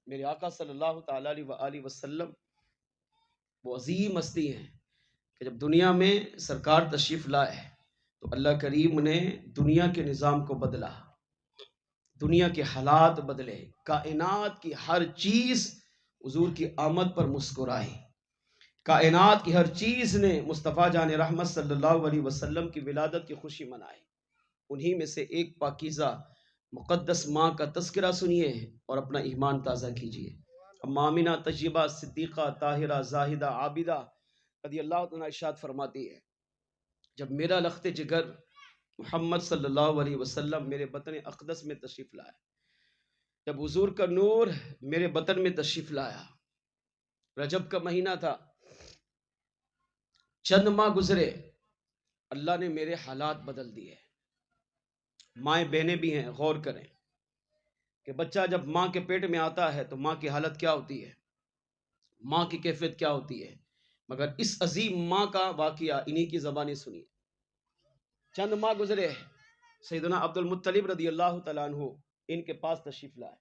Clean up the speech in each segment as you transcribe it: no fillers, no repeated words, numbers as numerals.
میرے آقا صلی اللہ تعالی علیہ وآلہ وسلم وہ عظیم ہستی ہیں کہ جب دنیا میں سرکار تشریف لائے تو اللہ کریم نے دنیا کے نظام کو بدلا، دنیا کے حالات بدلے، کائنات کی ہر چیز حضور کی آمد پر مسکرائی، کائنات کی ہر چیز نے مصطفیٰ جان رحمت صلی اللہ علیہ وسلم کی ولادت کی خوشی منائی۔ انہی میں سے ایک پاکیزہ مقدس ماں کا تذکرہ سنیے اور اپنا ایمان تازہ کیجیے۔ ام آمنہ طیبہ صدیقہ طاہرہ زاہدہ عابدہ رضی اللہ عنہ ارشاد فرماتی ہے، جب میرا لخت جگر محمد صلی اللہ علیہ وسلم میرے بطن اقدس میں تشریف لایا، جب حضور کا نور میرے بطن میں تشریف لایا، رجب کا مہینہ تھا، چند ماہ گزرے، اللہ نے میرے حالات بدل دیے۔ مائیں بہنیں بھی ہیں، غور کریں کہ بچہ جب ماں کے پیٹ میں آتا ہے تو ماں کی حالت کیا ہوتی ہے، ماں کی کیفیت کیا ہوتی ہے، مگر اس عظیم ماں کا واقعہ انہی کی زبانی سنیے۔ چند ماہ گزرے، سیدنا عبد المطلب رضی اللہ تعالیٰ عنہ ان کے پاس تشریف لائے،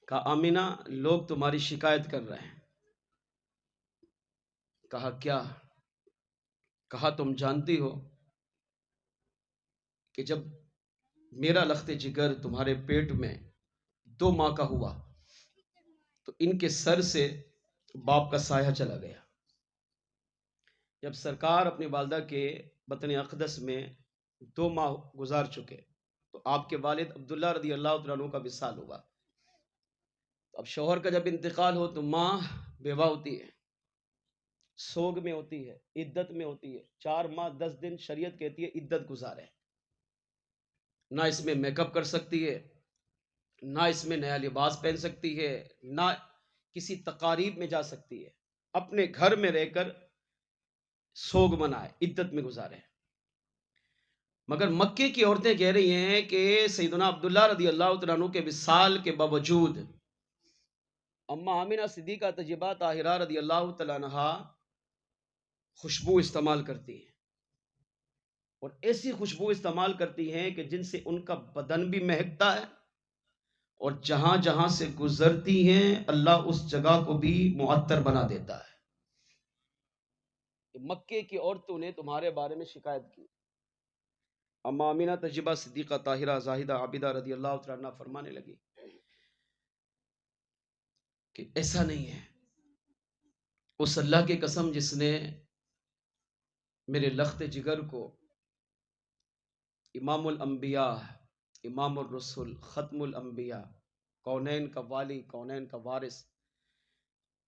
کہا آمینہ لوگ تمہاری شکایت کر رہے ہیں۔ کہا کیا؟ کہا تم جانتی ہو کہ جب میرا لخت جگر تمہارے پیٹ میں 2 ماہ کا ہوا تو ان کے سر سے باپ کا سایہ چلا گیا۔ جب سرکار اپنی والدہ کے بطن اقدس میں 2 ماہ گزار چکے تو آپ کے والد عبداللہ رضی اللہ تعالیٰ عنہ کا وصال ہوا۔ اب شوہر کا جب انتقال ہو تو ماں بیوہ ہوتی ہے، سوگ میں ہوتی ہے، عدت میں ہوتی ہے، 4 ماہ 10 دن شریعت کہتی ہے عدت گزارے، نہ اس میں میک اپ کر سکتی ہے، نہ اس میں نیا لباس پہن سکتی ہے، نہ کسی تقاریب میں جا سکتی ہے، اپنے گھر میں رہ کر سوگ منائے، عدت میں گزارے۔ مگر مکے کی عورتیں کہہ رہی ہیں کہ سیدنا عبداللہ رضی اللہ تعالیٰ عنہ کے وصال کے باوجود اما آمنہ صدیقہ طیبہ طاہرہ رضی اللہ تعالیٰ عنہا خوشبو استعمال کرتی ہیں، اور ایسی خوشبو استعمال کرتی ہیں کہ جن سے ان کا بدن بھی مہکتا ہے، اور جہاں جہاں سے گزرتی ہیں اللہ اس جگہ کو بھی معطر بنا دیتا ہے۔ مکے کی عورتوں نے تمہارے بارے میں شکایت کی۔ اما آمنہ طیبہ صدیقہ طاہرہ زاہدہ عابدہ رضی اللہ تعالیٰ عنہ فرمانے لگی کہ ایسا نہیں ہے، اس اللہ کی قسم جس نے میرے لخت جگر کو امام الانبیاء، امام الرسل، ختم الانبیاء، کونین کا والی، کونین کا وارث،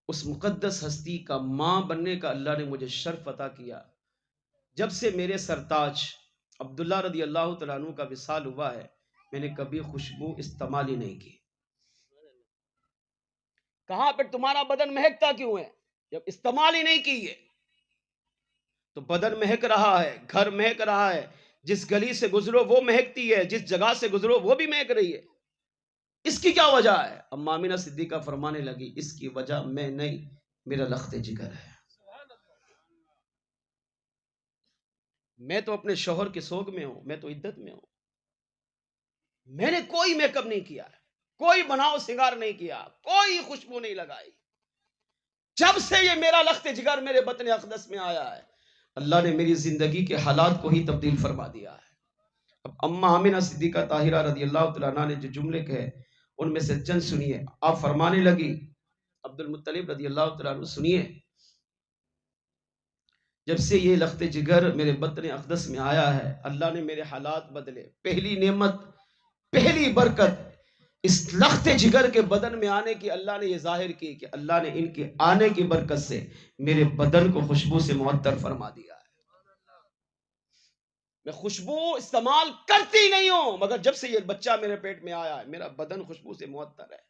اس مقدس ہستی کا ماں بننے کا اللہ نے مجھے شرف عطا کیا، جب سے میرے سرتاج عبداللہ رضی اللہ تعالیٰ عنہ کا وصال ہوا ہے میں نے کبھی خوشبو استعمال ہی نہیں کی۔ کہاں پر تمہارا بدن مہکتا کیوں ہے؟ جب استعمال ہی نہیں کی ہے تو بدن مہک رہا ہے، گھر مہک رہا ہے، جس گلی سے گزرو وہ مہکتی ہے، جس جگہ سے گزرو وہ بھی مہک رہی ہے، اس کی کیا وجہ ہے؟ اما آمنہ صدیقہ فرمانے لگی اس کی وجہ میں نہیں، میرا لخت جگر ہے۔ میں تو اپنے شوہر کے سوگ میں ہوں، میں تو عدت میں ہوں، میں نے کوئی میک اپ نہیں کیا، کوئی بناؤ سنگار نہیں کیا، کوئی خوشبو نہیں لگائی، جب سے یہ میرا لخت جگر میرے بطن اقدس میں آیا ہے اللہ نے میری زندگی کے حالات کو ہی تبدیل فرما دیا ہے۔ اب اما آمنہ صدیقہ طاہرہ رضی اللہ تعالیٰ عنہ نے جو جملے کہے ان میں سے چند سنیے۔ آپ فرمانے لگی عبد المطلب رضی اللہ تعالیٰ عنہ سنیے، جب سے یہ لخت جگر میرے بطن اقدس میں آیا ہے اللہ نے میرے حالات بدلے۔ پہلی نعمت، پہلی برکت اس لخت جگر کے بدن میں آنے کی اللہ نے یہ ظاہر کی کہ اللہ نے ان کے آنے کی برکت سے میرے بدن کو خوشبو سے معطر فرما دیا ہے۔ میں خوشبو استعمال کرتی نہیں ہوں، مگر جب سے یہ بچہ میرے پیٹ میں آیا ہے میرا بدن خوشبو سے معطر ہے،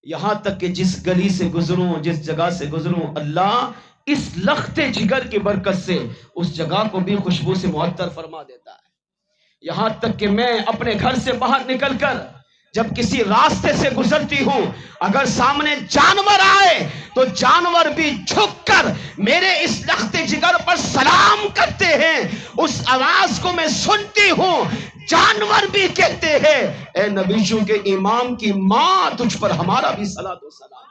یہاں تک کہ جس گلی سے گزروں، جس جگہ سے گزروں اللہ اس لخت جگر کی برکت سے اس جگہ کو بھی خوشبو سے معطر فرما دیتا ہے۔ یہاں تک کہ میں اپنے گھر سے باہر نکل کر جب کسی راستے سے گزرتی ہوں اگر سامنے جانور آئے تو جانور بھی جھک کر میرے اس لخت جگر پر سلام کرتے ہیں، اس آواز کو میں سنتی ہوں۔ جانور بھی کہتے ہیں اے نبیوں کے امام کی ماں تجھ پر ہمارا بھی صلاۃ و سلام۔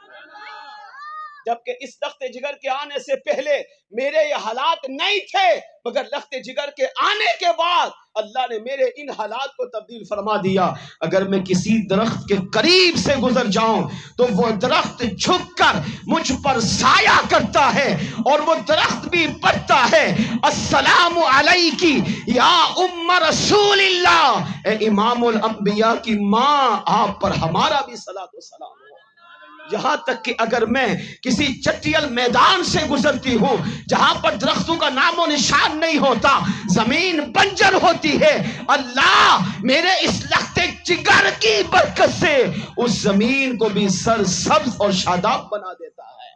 جبکہ اس لخت جگر کے آنے سے پہلے میرے یہ حالات نہیں تھے، مگر لخت جگر کے آنے کے بعد اللہ نے میرے ان حالات کو تبدیل فرما دیا۔ اگر میں کسی درخت کے قریب سے گزر جاؤں تو وہ درخت جھک کر مجھ پر سایہ کرتا ہے، اور وہ درخت بھی پڑھتا ہے السلام علیکی یا ام رسول اللہ، اے امام الانبیاء کی ماں آپ پر ہمارا بھی صلاۃ و سلام ہو۔ یہاں تک کہ اگر میں کسی چٹیل میدان سے گزرتی ہوں جہاں پر درختوں کا نام و نشان نہیں ہوتا، زمین بنجر ہوتی ہے، اللہ میرے اس لخت جگر کی برکت سے اس زمین کو بھی سرسبز اور شاداب بنا دیتا ہے۔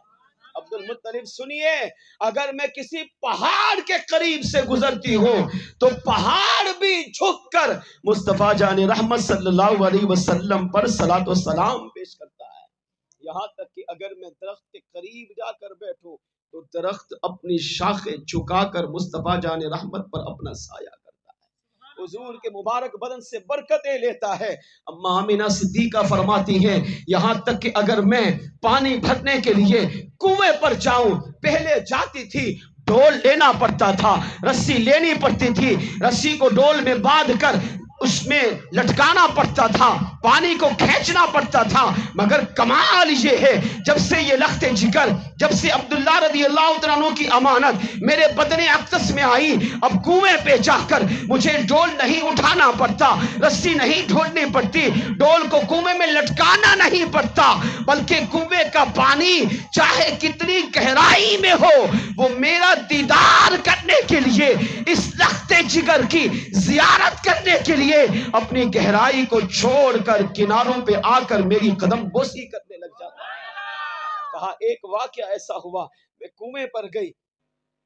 عبد المطلب سنیے، اگر میں کسی پہاڑ کے قریب سے گزرتی ہوں تو پہاڑ بھی جھک کر مصطفیٰ جان رحمت صلی اللہ علیہ وسلم پر صلاۃ و سلام پیش کرتا ہے۔ یہاں تک کہ اگر میں درخت کے قریب جا کر بیٹھوں تو درخت اپنی شاخیں جھکا کر مصطفیٰ جان رحمت پر اپنا سایہ کرتا ہے، حضور کے مبارک بدن سے برکتیں لیتا ہے۔ اما آمینہ صدیقہ فرماتی ہیں یہاں تک کہ اگر میں پانی بھرنے کے لیے کنویں پر جاؤں، پہلے جاتی تھی ڈول لینا پڑتا تھا، رسی لینی پڑتی تھی، رسی کو ڈول میں باندھ کر اس میں لٹکانا پڑتا تھا، پانی کو کھینچنا پڑتا تھا، مگر کمال یہ ہے جب سے یہ لخت جگر، جب سے عبداللہ رضی اللہ عنہ کی امانت میرے بدن اقدس میں آئی، اب کنویں پہ جا کر مجھے ڈول نہیں اٹھانا پڑتا، رسی نہیں ڈھونڈنی پڑتی، ڈول کو کنویں میں لٹکانا نہیں پڑتا، بلکہ کنویں کا پانی چاہے کتنی گہرائی میں ہو وہ میرا دیدار کرنے کے لیے، اس لخت جگر کی زیارت کرنے کے لیے اپنی گہرائی کو چھوڑ کر کناروں پہ آ کر میری قدم بوسی کرنے لگ جاتا ہے۔ کہا ایک واقعہ ایسا ہوا، میں کنویں پر گئی،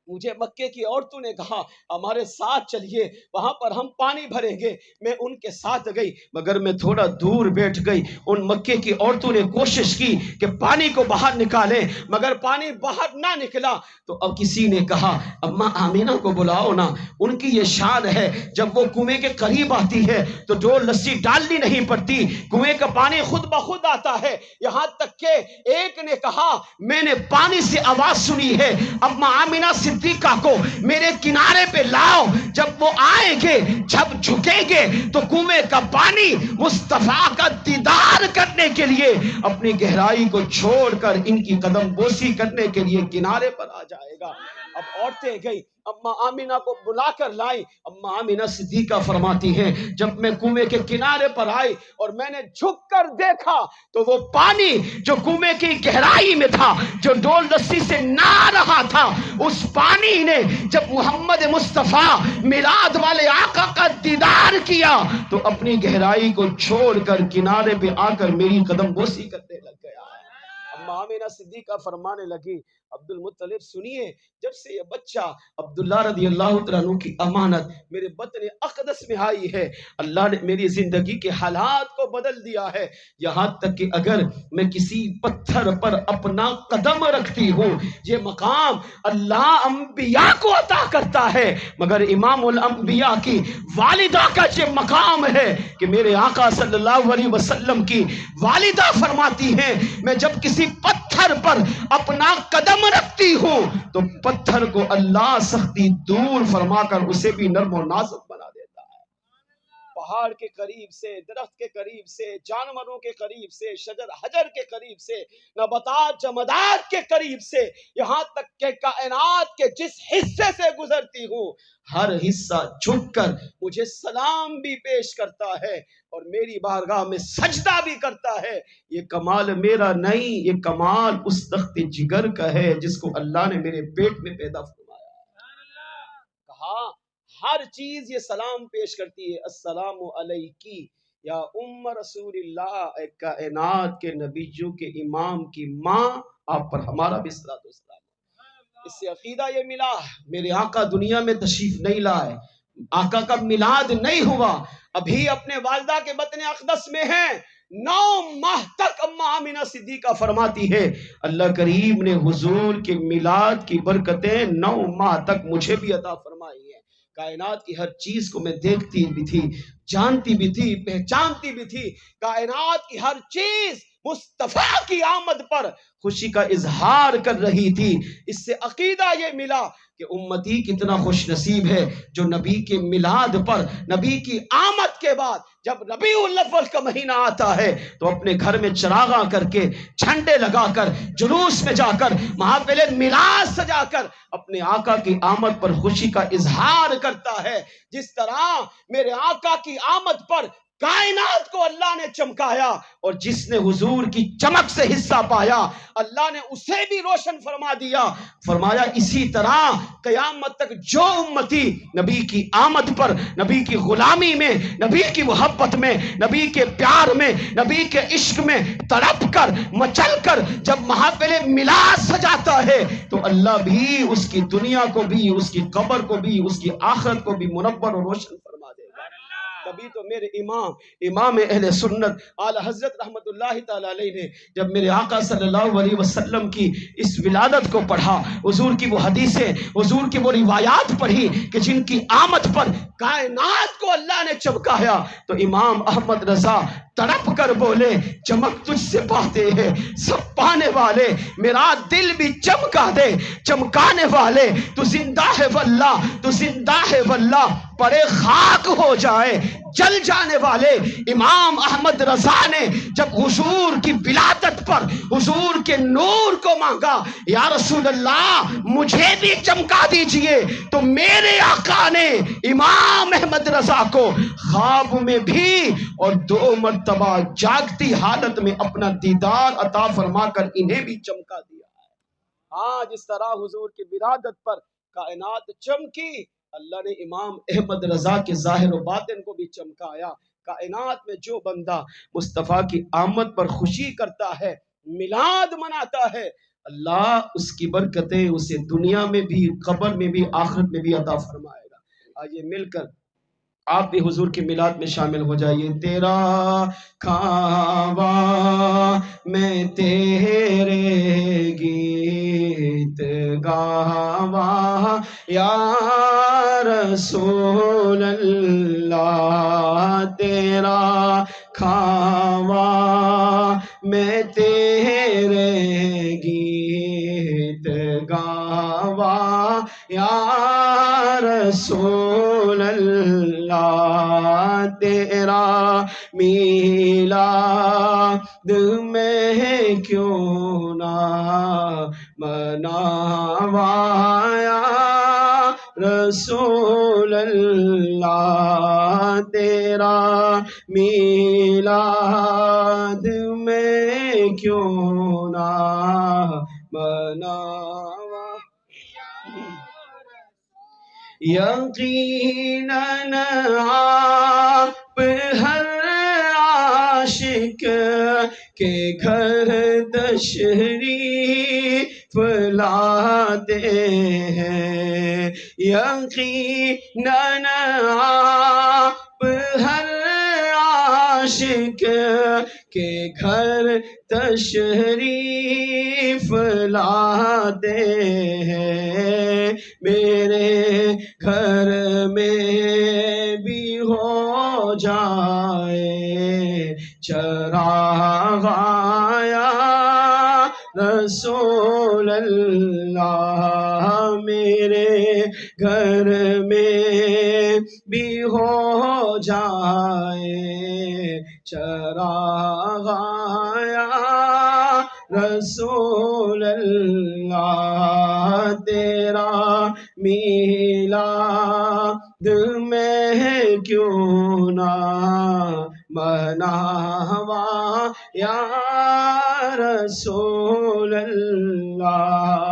مجھے مکے کی عورتوں نے کہا ہمارے ساتھ چلیے وہاں پر ہم پانی بھریں گے، میں ان کے ساتھ گئی، مگر میں تھوڑا دور بیٹھ گئی۔ ان مکے کی عورتوں نے کوشش کی کہ پانی کو باہر نکالیں، مگر پانی باہر نہ نکلا، تو اب کسی نے کہا اما آمینہ کو بلاؤ نا، ان کی یہ شان ہے جب وہ کنویں کے قریب آتی ہے تو ڈول رسی ڈالنی نہیں پڑتی، کنویں کا پانی خود بخود آتا ہے۔ یہاں تک کہ ایک نے کہا میں نے پانی سے آواز سنی ہے، اما آمینہ صدیقہ کو میرے کنارے پہ لاؤ، جب وہ آئیں گے جب جھکیں گے تو کنویں کا پانی مصطفیٰ کا دیدار کرنے کے لیے اپنی گہرائی کو چھوڑ کر ان کی قدم بوسی کرنے کے لیے کنارے پر آ جائے گا۔ اب عورتیں گئی، اما آمینہ کو بلا کر لائی۔ اما آمینہ صدیقہ فرماتی ہیں جب میں کنویں کے کنارے پر آئی اور میں نے جھک کر دیکھا تو وہ پانی جو کنویں کی گہرائی میں تھا، جو ڈول رسی سے نہ رہا تھا، اس پانی نے جب محمد مصطفیٰ میلاد والے آقا کا دیدار کیا تو اپنی گہرائی کو چھوڑ کر کنارے پہ آ کر میری قدم بوسی کرنے لگ گیا۔ اما آمینہ صدیقہ فرمانے لگی عبد المطلب سنیے، جب سے یہ بچہ عبداللہ رضی اللہ عنہ کی امانت میرے بطن اقدس میں آئی ہے، اللہ نے میری زندگی کے حالات کو بدل دیا ہے، یہاں تک کہ اگر میں کسی پتھر پر اپنا قدم رکھتی ہوں، یہ مقام اللہ انبیاء کو عطا کرتا ہے، مگر امام الانبیاء کی والدہ کا یہ مقام ہے کہ میرے آقا صلی اللہ علیہ وسلم کی والدہ فرماتی ہیں میں جب کسی پتھر پر اپنا قدم رکھتی ہوں تو پتھر کو اللہ سختی دور فرما کر اسے بھی نرم و نازک بنا دیتا ہے۔ پہاڑ کے قریب سے، درخت کے قریب سے، جانوروں کے قریب سے، شجر حجر کے قریب سے، نباتات جمادات کے قریب سے، یہاں تک کہ کائنات کے جس حصے سے گزرتی ہوں ہر حصہ جھک کر مجھے سلام بھی پیش کرتا ہے اور میری بارگاہ میں سجدہ بھی کرتا ہے۔ یہ کمال میرا نہیں، یہ کمال اس تخت جگر کا ہے جس کو اللہ نے میرے پیٹ میں پیدا فرمایا۔ کہا ہر چیز یہ سلام پیش کرتی ہے، السلام علیکی یا ام رسول اللہ، اے کائنات کے نبیوں کے امام کی ماں آپ پر ہمارا بھی صلاۃ و سلام۔ اس سے عقیدہ یہ ملا میرے آقا دنیا میں تشریف نہیں لائے، آقا کا میلاد نہیں ہوا، ابھی اپنے والدہ کے بطن اقدس میں ہیں، 9 ماہ تک اما آمینہ صدیقہ فرماتی ہے اللہ کریم نے حضور کے میلاد کی برکتیں 9 ماہ تک مجھے بھی عطا فرمائی ہیں۔ کائنات کی ہر چیز کو میں دیکھتی بھی تھی، جانتی بھی تھی، پہچانتی بھی تھی. کائنات کی ہر چیز مصطفیٰ کی آمد پر خوشی کا اظہار کر رہی تھی. اس سے عقیدہ یہ ملا کہ امتی کتنا خوش نصیب ہے جو نبی کے میلاد پر، نبی کی آمد کے بعد جب ربیع الاول کا مہینہ آتا ہے تو اپنے گھر میں چراغاں کر کے، جھنڈے لگا کر، جلوس میں جا کر، محافل میلاد سجا کر اپنے آقا کی آمد پر خوشی کا اظہار کرتا ہے. جس طرح میرے آقا کی آمد پر کائنات کو اللہ نے چمکایا اور جس نے حضور کی چمک سے حصہ پایا اللہ نے اسے بھی روشن فرما دیا. فرمایا اسی طرح قیامت تک جو امتی نبی کی آمد پر، نبی کی غلامی میں، نبی کی محبت میں، نبی کے پیار میں، نبی کے عشق میں تڑپ کر، مچل کر جب محافل میلاد سجاتا ہے تو اللہ بھی اس کی دنیا کو بھی، اس کی قبر کو بھی، اس کی آخرت کو بھی منور اور روشن فرما دے گا. تبھی تو میرے امام اہل سنت اعلی حضرت رحمت اللہ تعالی علیہ نے جب میرے آقا صلی اللہ علیہ وسلم کی اس ولادت کو پڑھا، حضور کی وہ حدیثیں، حضور کی وہ روایات پڑھی کہ جن کی آمد پر کائنات کو اللہ نے چمکایا، تو امام احمد رضا تڑپ کر بولے چمک تجھ سے پاتے ہیں سب پانے والے، میرا دل بھی چمکا دے چمکانے والے. تو زندہ ہے واللہ، تو زندہ ہے واللہ، پڑے خاک ہو جائے جل جانے والے. امام احمد رضا نے جب حضور کی ولادت پر حضور کے نور کو مانگا، یا رسول اللہ مجھے بھی چمکا دیجئے، تو میرے آقا نے امام احمد رضا کو خواب میں بھی اور 2 مرتبہ جاگتی حالت میں اپنا دیدار عطا فرما کر انہیں بھی چمکا دیا ہے. ہاں جس طرح حضور کی ولادت پر کائنات چمکی، اللہ نے امام احمد رضا کے ظاہر و باطن کو بھی چمکایا. کائنات میں جو بندہ مصطفیٰ کی آمد پر خوشی کرتا ہے، میلاد مناتا ہے، اللہ اس کی برکتیں اسے دنیا میں بھی، قبر میں بھی، آخرت میں بھی عطا فرمائے گا. آئیے مل کر آپ بھی حضور کے میلاد میں شامل ہو جائیے. تیرا کھاوا میں تیرے گیت گاوا یا رسول اللہ، تیرا کھاوا میں تیرے گیت گاوا یا رسول اللہ، تیرا میلاد میں کیوں نہ مناوا یا رسول اللہ، تیرا میلاد میں کیوں نہ مناوا. یقیناً آپ ہر عاشق کے گھر تشریف لاتے ہیں، یقیناً آپ ہر عاشق کے گھر تشریف لاتے ہیں. میرے گھر میں بھی ہو جائے چراغ یا رسول اللہ، میرے گھر میں بھی ہو جائے چراغ یا رسول اللہ، تیرا میلاد میں کیوں نہ مناوا یا رسول اللہ.